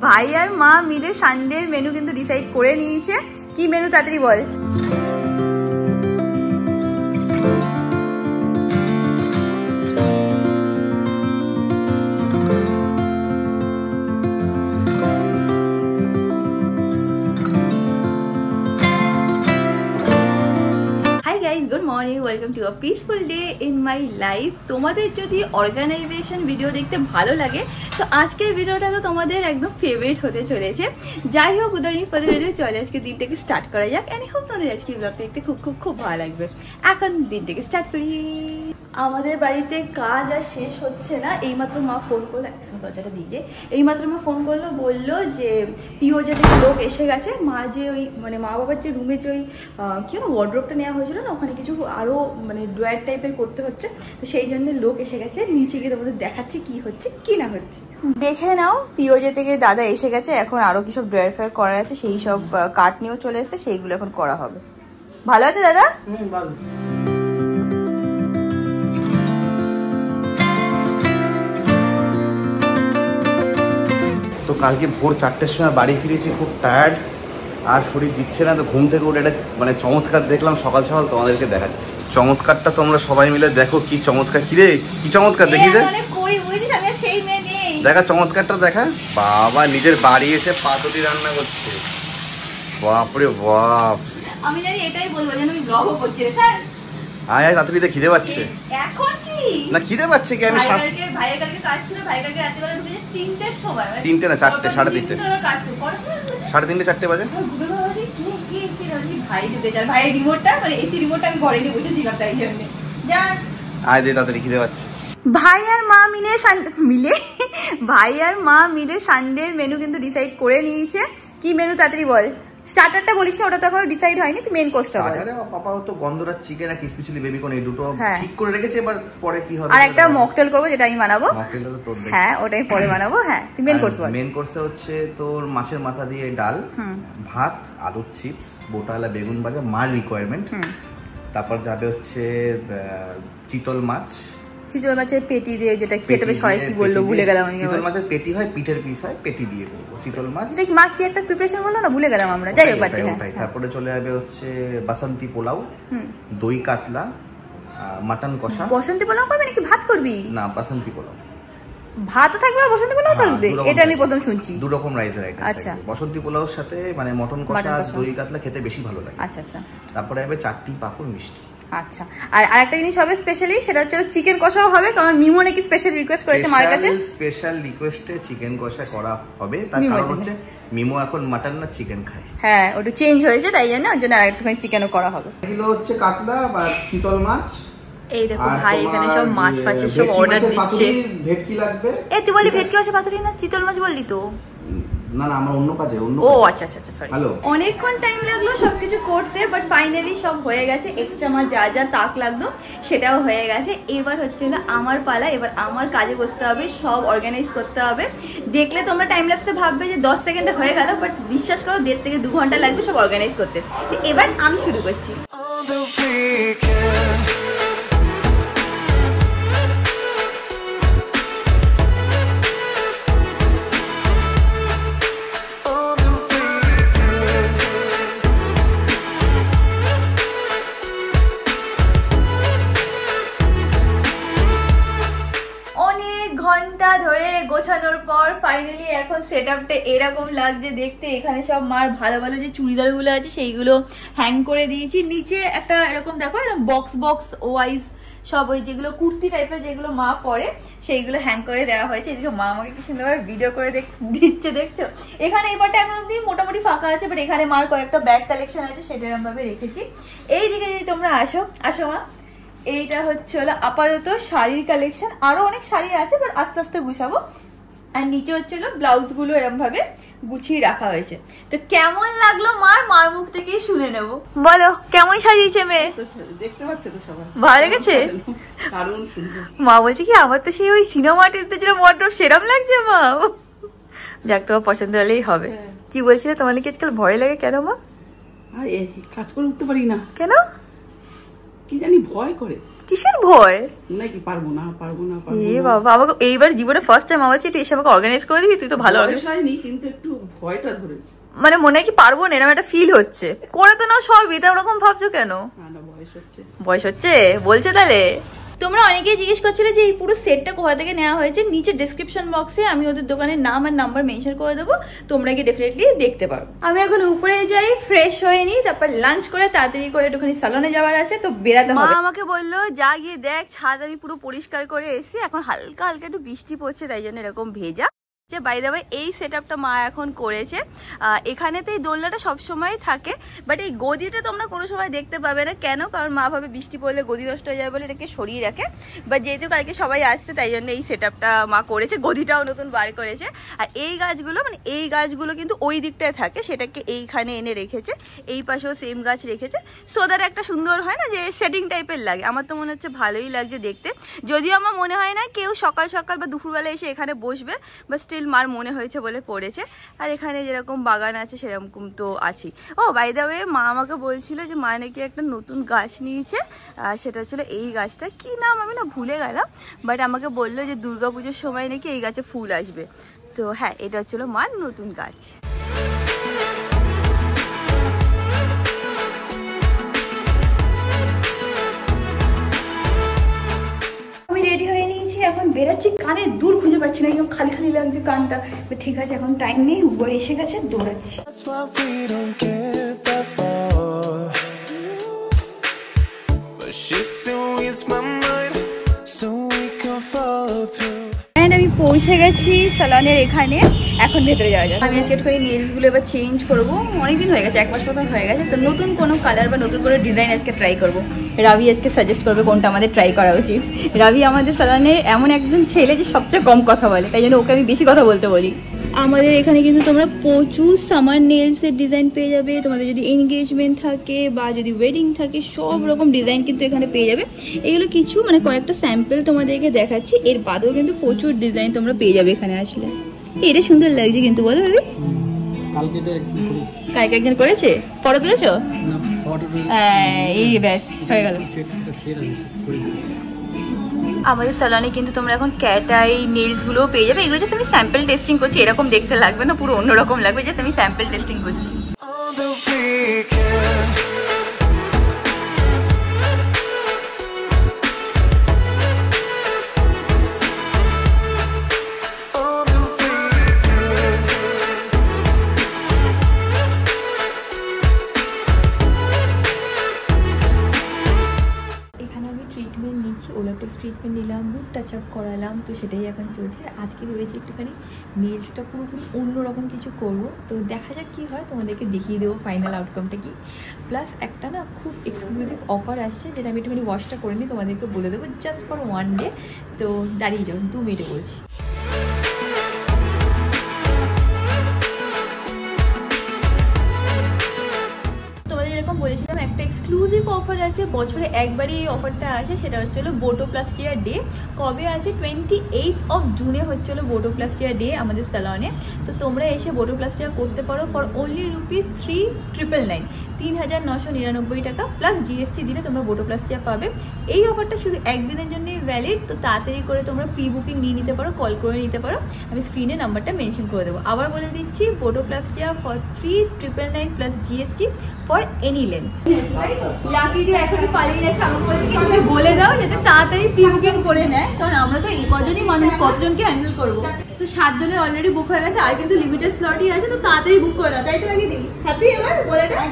ভাই আর মা মিলে সানডের মেনু কিন্তু ডিসাইড করে নিয়েছে। কি মেনু তাড়াতাড়ি বল। Good morning, welcome to a peaceful day in my life. তোমাদের যদি অর্গানাইজেশন ভিডিও দেখতে ভালো লাগে তো আজকের ভিডিওটা তো তোমাদের একদম ফেভারিট হতে চলেছে। যাই হোক, উদাহরণ ভিডিও চলে আজকে দিনটাকে স্টার্ট করা যাক। এনি হোপ তোমাদের আজকে ব্লগটা দেখতে খুব খুব খুব ভালো লাগবে। এখন দিনটাকে স্টার্ট করি। আমাদের বাড়িতে কাজ আর শেষ হচ্ছে না। এইমাত্র মা ফোন করলো, দরজাটা দিয়ে এইমাত্র মা ফোন করলো, বললো যে পিওজে থেকে লোক এসে গেছে। মা যে ওই মানে মা বাবার যে রুমে যে ওই কি ওয়ার্ড্রোবটা নেওয়া হয়েছিল না, ওখানে কিছু আরও মানে ড্রয়ার টাইপের করতে হচ্ছে, তো সেই জন্য লোক এসে গেছে। নিচে গিয়ে তোমাদের দেখাচ্ছি কি হচ্ছে কি না হচ্ছে। দেখে নাও, পিওজে থেকে দাদা এসে গেছে। এখন আরও কি সব ড্রয়ার ফ্রয়ার করা আছে, সেই সব কাঠ নিয়েও চলে এসেছে, সেইগুলো এখন করা হবে। ভালো আছে দাদা? ভালো। তো কালকে ভোর 4টের সময় বাড়ি ফিরেছি, খুব টায়ার্ড আর শরীর দিচ্ছে না। তো ঘুম থেকে উঠে একটা মানে চমৎকার দেখলাম, সকাল সকাল তোমাদেরকে দেখাচ্ছি। চমৎকারটা তোমরা সবাই মিলে দেখো কি চমৎকার। কিরে কি চমৎকার দেখি যে দেখা, চমৎকারটা দেখা। বাবা নিজের বাড়ি এসে পাতুরি রান্না করছে, বাপরে বাপ। আমি জানি এটাই বলবো যেন আমি ব্লগও করছি। স্যার আয় আয়, রাত্রিতে খিদে পাচ্ছে। এখন কি না খিদে পাচ্ছে কি? আমি ভাইয়ের কালকে কাজ ছিল, ভাইয়ের কালকে রাত্রিবেলা ঢুকেছে 3টের সময়। 3টে না 4টে, 3:30, 3:30 4টে বাজে। ভাই ঢুকে যায়, ভাইয়ের রিমোটটা মানে এসি রিমোটটা আমি ঘরে নিয়ে বসেছিলাম, তাই জন্য যান। আয় দে তাড়াতাড়ি, খিদে পাচ্ছে। ভাই আর মা মিলে সানডের মেনু কিন্তু ডিসাইড করে নিয়েছে। কি মেনু তাড়াতাড়ি বল। স্টার্টারটা বলিস না, ওটা তো এখনো ডিসাইড হয়নি। তুই মেন কোর্সটা বল। আরে পাপা তো গন্ধরাজ চিকেন আর ক্রিসপি চিলি বেবি কর্ন এই দুটো ঠিক করে রেখেছে, এবার পরে কি হবে। আর একটা মকটেল করব, যেটা আমি বানাবো। মকটেলটা তো তোর দেখ। হ্যাঁ, ওটাই পরে বানাবো। হ্যাঁ, তুই মেন কোর্স বল। মেন কোর্সে হচ্ছে তোর মাছের মাথা দিয়ে ডাল, ভাত, আলুর চিপস, বোটালা বেগুন ভাজা, মার রিকোয়ারমেন্ট। তারপর যাবে হচ্ছে চিতল মাছ। চিতল মাছের পেটি দিয়ে, যেটা কি এটা বেশ হয়, কি বললো ভুলে গেলাম আমি। চিতল মাছের পেটি হয়, পিঠের পিস হয়, পেটি দিয়ে করবো চিতল মাছ। দেখ মা কি একটা প্রিপারেশন বললো না, ভুলে গেলাম আমরা। যাই হোক, বাদ দে। তারপরে চলে যাবে হচ্ছে বাসন্তী পোলাও, দই কাতলা, মাটন কষা। বসন্তী পোলাও করবি নাকি ভাত করবি? না, বাসন্তী পোলাও। ভাতও থাকবে আর বসন্তী পোলাও থাকবে, এটা আমি প্রথম শুনছি। দু রকম রাইসের আইটেম। আচ্ছা, বসন্তী পোলাওর সাথে মানে মটন কষা আর দই কাতলা খেতে বেশি ভালো লাগে। আচ্ছা আচ্ছা। তারপরে হবে চাটনি, পাঁপড়, মিষ্টি। আচ্ছা, আর আরেকটা জিনিস হবে স্পেশালি, সেটা হচ্ছে চিকেন কষাও হবে, কারণ মিমো নাকি স্পেশাল রিকোয়েস্ট করেছে মার কাছে। স্পেশাল রিকোয়েস্টে চিকেন কষা করা হবে, তার কারণ হচ্ছে মিমো এখন মাটন না চিকেন খায়। হ্যাঁ, ওটা চেঞ্জ হয়েছে, তাই জন্য ওর জন্য আরেকটুখানি চিকেনও করা হবে। এগুলো হচ্ছে কাতলা বা চিতল মাছ। এই দেখো ভাই, এখানে সব মাছ ফাছের সব অর্ডার দিচ্ছে। ভেটকি লাগবে। এই তুই বলি ভেটকি আছে, পাতুরি না চিতল মাছ বললি তো? না না, আমার অন্য কাজে। ও আচ্ছা আচ্ছা আচ্ছা, সরি। অনেকক্ষণ টাইম লাগলো সবকিছু করতে, বাট ফাইনালি সব হয়ে গেছে। এক্সট্রা মাছ যা যা তাক লাগলো সেটাও হয়ে গেছে। এবার হচ্ছে না আমার পালা, এবার আমার কাজে বসতে হবে, সব অর্গানাইজ করতে হবে। দেখলে তোমরা টাইম ল্যাপসে ভাববে যে 10 সেকেন্ডে হয়ে গেল, বাট বিশ্বাস করো 1.5 থেকে 2 ঘন্টা লাগবে সব অর্গানাইজ করতে। এবার আমি শুরু করছি। ধরে গোছানোর পর ফাইনালি এখন সেটআপটা এরকম লাগছে দেখতে। এখানে সব মার ভালো ভালো যে চুড়িদার গুলো আছে সেইগুলো হ্যাং করে দিয়েছি। নিচে একটা এরকম দেখো এরকম বক্স বক্স ওয়াইজ সব ওই যেগুলো কুর্তি টাইপের যেগুলো মা পরে সেইগুলো হ্যাং করে দেওয়া হয়েছে। এদিকে মা আমাকে কি সুন্দরভাবে ভিডিও করে দিচ্ছে, দেখছো। এখানে এবারটা এখন অব্দি মোটামুটি ফাঁকা আছে, বাট এখানে মার কয়েকটা ব্যাগ কালেকশন আছে, সেটা এরকম ভাবে রেখেছি। এইদিকে যদি তোমরা আসো মা, এইটা হচ্ছে হলো আপাতত শাড়ির কালেকশন। আরো অনেক শাড়ি আছে, বাট আস্তে আস্তে গুছাবো। আর নিচে হচ্ছে ব্লাউজ গুলো এরকম ভাবে গুছিয়ে রাখা হয়েছে। তো কেমন লাগলো মার মুখ থেকেই শুনে নেবো। বলো কেমন সাজিয়েছে মেয়ে? দেখতে পাচ্ছে তো সবাই, ভালো লেগেছে? দারুণ সুন্দর। মা বলছে কি আমার তো সেই ওই সিনেমাটিতে যেরকম ওয়ার্ড্রোব সেরকম লাগছে মা। যাক, তোমার পছন্দ হলেই হবে। কি বলছিলে তোমার কি আজকাল ভয় লাগে? কেন মা? কাজ করে উঠতে পারি না। কেন? কি জানি ভয় করে। কিসের ভয় নাকি পারবো না বাবা, আমাকে এইবার জীবনে ফার্স্ট টাইম আমার এসে আমাকে অর্গানাইজ করে দিবি? তুই তো ভালো হয়নি, কিন্তু একটু ভয়টা ধরেছে, মানে মনে হয় কি পারবো না এরকম একটা ফিল হচ্ছে। করে তো না সব, এটা ওরকম ভাবছো কেন? বয়স হচ্ছে বলছো তাহলে? তোমরা অনেকেই জিজ্ঞেস করছিলে যে এই পুরো সেটটা কোথা থেকে নেওয়া হয়েছে। নিচে ডেসক্রিপশন বক্সে আমি ওদের দোকানের নাম আর নাম্বার মেনশন করে দেবো, তোমরা গিয়ে ডেফিনেটলি দেখতে পারো। আমি এখন উপরে যাই, ফ্রেশ হয়ে নিই, তারপর লাঞ্চ করে তাড়াতাড়ি করে একটুখানি সালনে যাওয়ার আছে, তো বেরাতে হবে। মা আমাকে বললো যা গিয়ে দেখ ছাদ আমি পুরো পরিষ্কার করে এসি, এখন হালকা হালকা একটু বৃষ্টি পড়ছে তাই জন্য এরকম ভেজা। বাই দ্য ওয়ে এই সেটআপটা মা এখন করেছে। এখানেতেই দোলনাটা সবসময় থাকে, বাট এই গদিটা তোমরা কোনো সময় দেখতে পাবে না। কেন? কারণ মা ভাবে বৃষ্টি পড়লে গদি নষ্ট হয়ে যায় বলে এটাকে সরিয়ে রাখে। বাট যেহেতু কালকে সবাই আসছে তাই জন্য এই সেটআপটা মা করেছে, গদিটাও নতুন বার করেছে। আর এই গাছগুলো মানে এই গাছগুলো কিন্তু ওই দিকটায় থাকে, সেটাকে এইখানে এনে রেখেছে। এই পাশেও সেম গাছ রেখেছে, সো দ্যাট একটা সুন্দর হয় না যে সেটিং টাইপের লাগে। আমার তো মনে হচ্ছে ভালোই লাগছে দেখতে, যদিও আমার মনে হয় না কেউ সকাল সকাল বা দুপুরবেলা এসে এখানে বসবে, বা মার মনে হয়েছে বলে করেছে। আর এখানে যেরকম বাগান আছে সেরকম তো আছি। ও বাই দ্য ওয়ে মা আমাকে বলছিল যে মা নাকি একটা নতুন গাছ নিয়েছে, সেটা হচ্ছিল এই গাছটা, কি নাম আমি না ভুলে গেলাম, বাট আমাকে বললো যে দুর্গাপুজোর সময় নাকি এই গাছে ফুল আসবে। তো হ্যাঁ, এটা হচ্ছিল মার নতুন গাছ। রেডি হয়ে নিয়েছি, এখন বেরাচ্ছি। কানের দুল খুঁজে পাচ্ছি না, একদম খালি খালি লাগছে কানটা। ঠিক আছে, এখন টাইম নেই, উপরে এসে গেছে, দৌড়াচ্ছি। আমি পৌঁছে গেছি সালনের এখানে, এখন ভেতরে যাওয়া যায়। আমি আজকে একটুখানি নেলসগুলো এবার চেঞ্জ করবো, অনেকদিন হয়ে গেছে, 1 মাস মতন হয়ে গেছে। তো নতুন কোনো কালার বা নতুন কোনো ডিজাইন আজকে ট্রাই করবো। রাবি আজকে সাজেস্ট করবে কোনটা আমাদের ট্রাই করা উচিত। রাবি আমাদের সালনে এমন একজন ছেলে যে সবচেয়ে কম কথা বলে, তাই জন্য ওকে আমি বেশি কথা বলতে বলি। আমাদের এখানে কিন্তু তোমরা প্রচুর সামার নেলসের ডিজাইন পেয়ে যাবে। তোমাদের যদি এনগেজমেন্ট থাকে বা যদি ওয়েডিং থাকে, সব রকম ডিজাইন কিন্তু এখানে পেয়ে যাবে। এগুলো কিছু মানে কয়েকটা স্যাম্পল তোমাদেরকে দেখাচ্ছি, এর বাদেও কিন্তু প্রচুর ডিজাইন তোমরা পেয়ে যাবে এখানে আসলে। এটা সুন্দর লাগছে কিন্তু, বলো রবি? কালকে একজন করেছে, ফটো তুলেছো? এই ব্যাস হয়ে গেল। আমাদের সালনে কিন্তু তোমরা এখন ক্যাট আই নেলসগুলোও পেয়ে যাবে। এগুলো জাস্ট আমি স্যাম্পল টেস্টিং করছি, এরকম দেখতে লাগবে না, পুরো অন্যরকম লাগবে, জাস্ট আমি স্যাম্পল টেস্টিং করছি। ওলাটেক্স ট্রিটমেন্ট নিলাম, মুখ টাচ আপ করালাম, তো সেটাই এখন চলছে। আজকে ভেবেছি একটুখানি নেলসটা পুরোপুরি অন্যরকম কিছু করব, তো দেখা যাক কী হয়, তোমাদেরকে দেখিয়ে দেবো ফাইনাল আউটকামটা কি। প্লাস একটা না খুব এক্সক্লুসিভ অফার আসছে, যেটা আমি একটুখানি ওয়াশটা করে নিই, তোমাদেরকে বলে দেবো জাস্ট ফর 1 ডে। তো দাঁড়িয়ে যাও, 2 মিনিটে বলছি। এরকম বলেছিলাম একটা এক্সক্লুসিভ অফার আছে, বছরে একবারই এই অফারটা আসে, সেটা হচ্ছিল বোটোপ্লাস্টিয়া ডে। কবে আছে? 28 জুনে হচ্ছিল বোটোপ্লাস্টিয়া ডে আমাদের সালনে। তো তোমরা এসে বোটোপ্লাস্টিয়া করতে পারো ফর অনলি ₹3,999, 3,999 টাকা প্লাস জিএসটি দিলে তোমরা বোটোপ্লাস্টিয়া পাবে। এই অফারটা শুধু একদিনের জন্যই ভ্যালিড, তো তাড়াতাড়ি করে তোমরা প্রি বুকিং নিয়ে নিতে পারো, কল করে নিতে পারো। আমি স্ক্রিনে নাম্বারটা মেনশন করে দেবো। আবার বলে দিচ্ছি, botoplastia for 3,999 plus GST for any length. Lucky দিয়ে এখনই পালিয়ে যাচ্ছে, আমাকে বলছে কি তুমি বলে দাও যাতে তাড়াতাড়ি প্রি বুকিং করে নেয়, কারণ আমরা তো কজনই মানুষ, কতজনকে হ্যান্ডেল করবো। তো 7 জনের অলরেডি বুক হয়ে গেছে, আর কিন্তু লিমিটেড স্লটই আছে, তো তাড়াতাড়ি বুক করে দাও, তাই তো লাগিয়ে দিই। হ্যাপি এবার বলে দাও।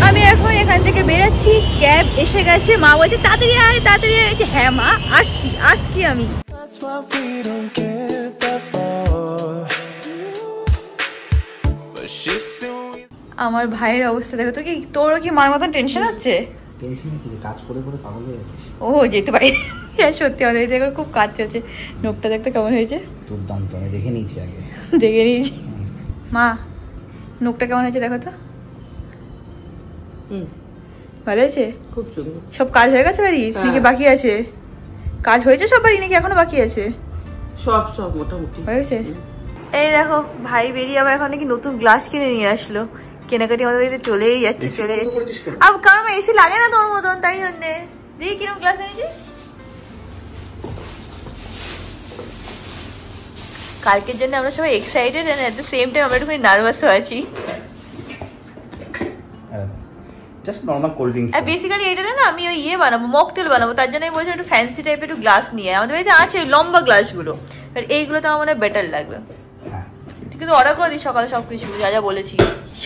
আমি এখন এখান থেকে বেরাচ্ছি, ক্যাব এসে গেছে। মা বলছে তাড়াতাড়ি আয়, তাড়াতাড়ি আয়। হ্যাঁ মা, আসছি আসছি আমি। আমার ভাইয়ের অবস্থা দেখো তো, কি তোরও কি মার মতন টেনশন হচ্ছে? কাজ করে করে পাগল হয়ে যাচ্ছে। ও যেতে পারি, সত্যি আমাদের এই জায়গায় খুব কাজ চলছে। নোকটা দেখতে কেমন হয়েছে? দুর্দান্ত, আমি দেখে নিয়েছি আগে, দেখে নিয়েছি। মা নোকটা কেমন হয়েছে দেখো তো। ভালো হয়েছে? খুব সুন্দর। সব কাজ হয়ে গেছে বাড়ির নাকি বাকি আছে? কাজ হয়েছে সব বাড়ি নাকি এখনো বাকি আছে? সব মোটামুটি হয়ে গেছে। এই দেখো ভাই বেরিয়ে আবার এখন নাকি নতুন গ্লাস কিনে নিয়ে আসলো। কেনাকাটি আমাদের বাড়িতে চলেই যাচ্ছে। আর কারণ এসি লাগে না তোর মতন, তাই জন্যে দেখি কিরকম গ্লাস এনেছিস। কালকের জন্য আমরা সবাই excited and at the same time আমরা একটু নার্ভাসও আছি। Just normal cold drinks. আর বেসিক্যালি এটা না আমি ওই বানাবো, মকটেল বানাবো, তার জন্য আমি বলছি একটু ফ্যান্সি টাইপের একটু গ্লাস নিয়ে। আমাদের বাড়িতে আছে লম্বা গ্লাসগুলো, আর এইগুলো তো আমার মনে হয় বেটার লাগবে। তুই কিন্তু অর্ডার করে দিস সকালে সবকিছু যা যা বলেছি।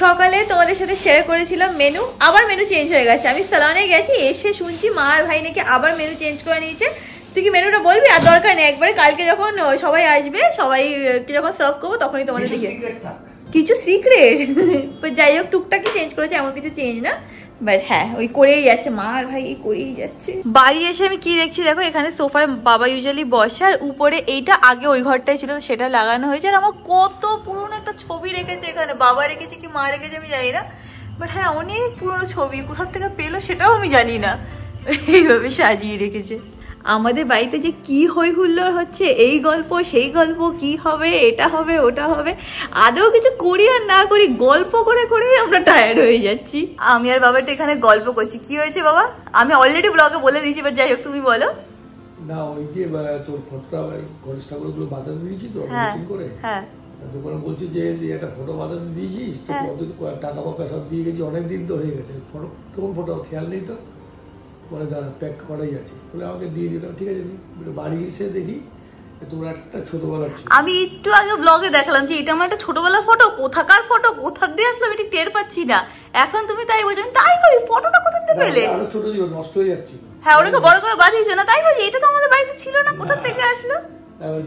সকালে তোমাদের সাথে শেয়ার করেছিলাম মেনু, আবার মেনু চেঞ্জ হয়ে গেছে। আমি সালনে গেছি, এসে শুনছি মা আর ভাই নাকি আবার মেনু চেঞ্জ করে নিয়েছে। তুই কি মেনুটা বলবি? আর দরকার নেই, একবারে কালকে যখন সবাই আসবে, সবাইকে যখন সার্ভ করবো তখনই তোমাদের দিকে কিছু সিক্রেট। যাই হোক টুকটাকি চেঞ্জ করেছে, এমন কিছু চেঞ্জ না, বাট হ্যাঁ ওই করেই যাচ্ছে, মা আর ভাই করেই যাচ্ছে। বাড়ি এসে আমি কি দেখছি দেখো, এখানে সোফায় বাবা ইউজুয়ালি বসে, আর উপরে এইটা আগে ওই ঘরটাই ছিল সেটা লাগানো হয়েছে। আর আমার কত পুরনো একটা ছবি রেখেছে এখানে, বাবা রেখেছে কি মা রেখেছে আমি জানি না, বাট হ্যাঁ অনেক পুরনো ছবি, কোথার থেকে পেলো সেটাও আমি জানি না, এইভাবে সাজিয়ে রেখেছে। আমাদের বাড়িতে যে কি হই হুল্লোড় হচ্ছে, এই গল্প সেই গল্প, কি হবে এটা হবে ওটা হবে, আদৌ কিছু করি আর না করি গল্প করে করে আমরা টায়ার্ড হয়ে যাচ্ছি। আমি আর বাবাটা এখানে গল্প করছি। কি হয়েছে বাবা? আমি অলরেডি ব্লগে বলে দিয়েছি, বাট যাই হোক তুমি বলো না। ওই যে তোর ফটোটা গণেশ ঠাকুরগুলো বাধা দিয়েছি তো নতুন করে, হ্যাঁ দোকানে বলছি যে একটা ফটো বাধা দিয়েছিস তো, টাকা পয়সা সব দিয়ে গেছি, অনেকদিন তো হয়ে গেছে, ফটো কোন ফটো খেয়াল নেই তো, পরে দাঁড়া প্যাক করাই আছে বলে আমাকে দিয়ে দিলাম। ঠিক আছে, বাড়ি এসে দেখি তোমার একটা ছোটবেলার ছবি। আমি একটু আগে ব্লগে দেখালাম যে এটা আমার একটা ছোটবেলার ফটো, কোথাকার ফটো, কোথা দিয়ে আসলাম এটা টের পাচ্ছি না। এখন তুমি তাই বলছো, তাই বলি ফটোটা কোথা থেকে পেলে? আরো ছোট ছিল, নষ্ট হয়ে যাচ্ছিল। হ্যাঁ ওটাকে বড় করে বাঁধিয়েছো না, তাই বলছি এটা তো আমাদের বাড়িতে ছিল না, কোথা থেকে আসলো?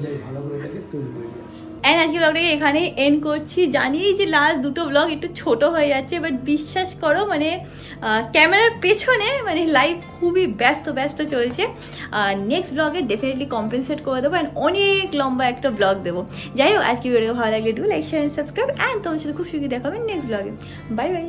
যাই ভালো করে দেখে তৈরি করে দিয়েছি। এন্ড আজকে ব্লগটাকে এখানে এন্ড করছি। জানি যে লাস্ট দুটো ব্লগ একটু ছোট হয়ে যাচ্ছে, বাট বিশ্বাস করো মানে ক্যামেরার পেছনে মানে লাইফ খুবই ব্যস্ত চলছে। নেক্সট ব্লগে ডেফিনেটলি কম্পেনসেট করে দেবো, অ্যান্ড অনেক লম্বা একটা ব্লগ দেবো। যাই হোক আজকে ভিডিও ভালো লাগলে do like share subscribe, and তোমার সাথে খুব সুখী দেখাবেন নেক্সট ব্লগে। Bye bye.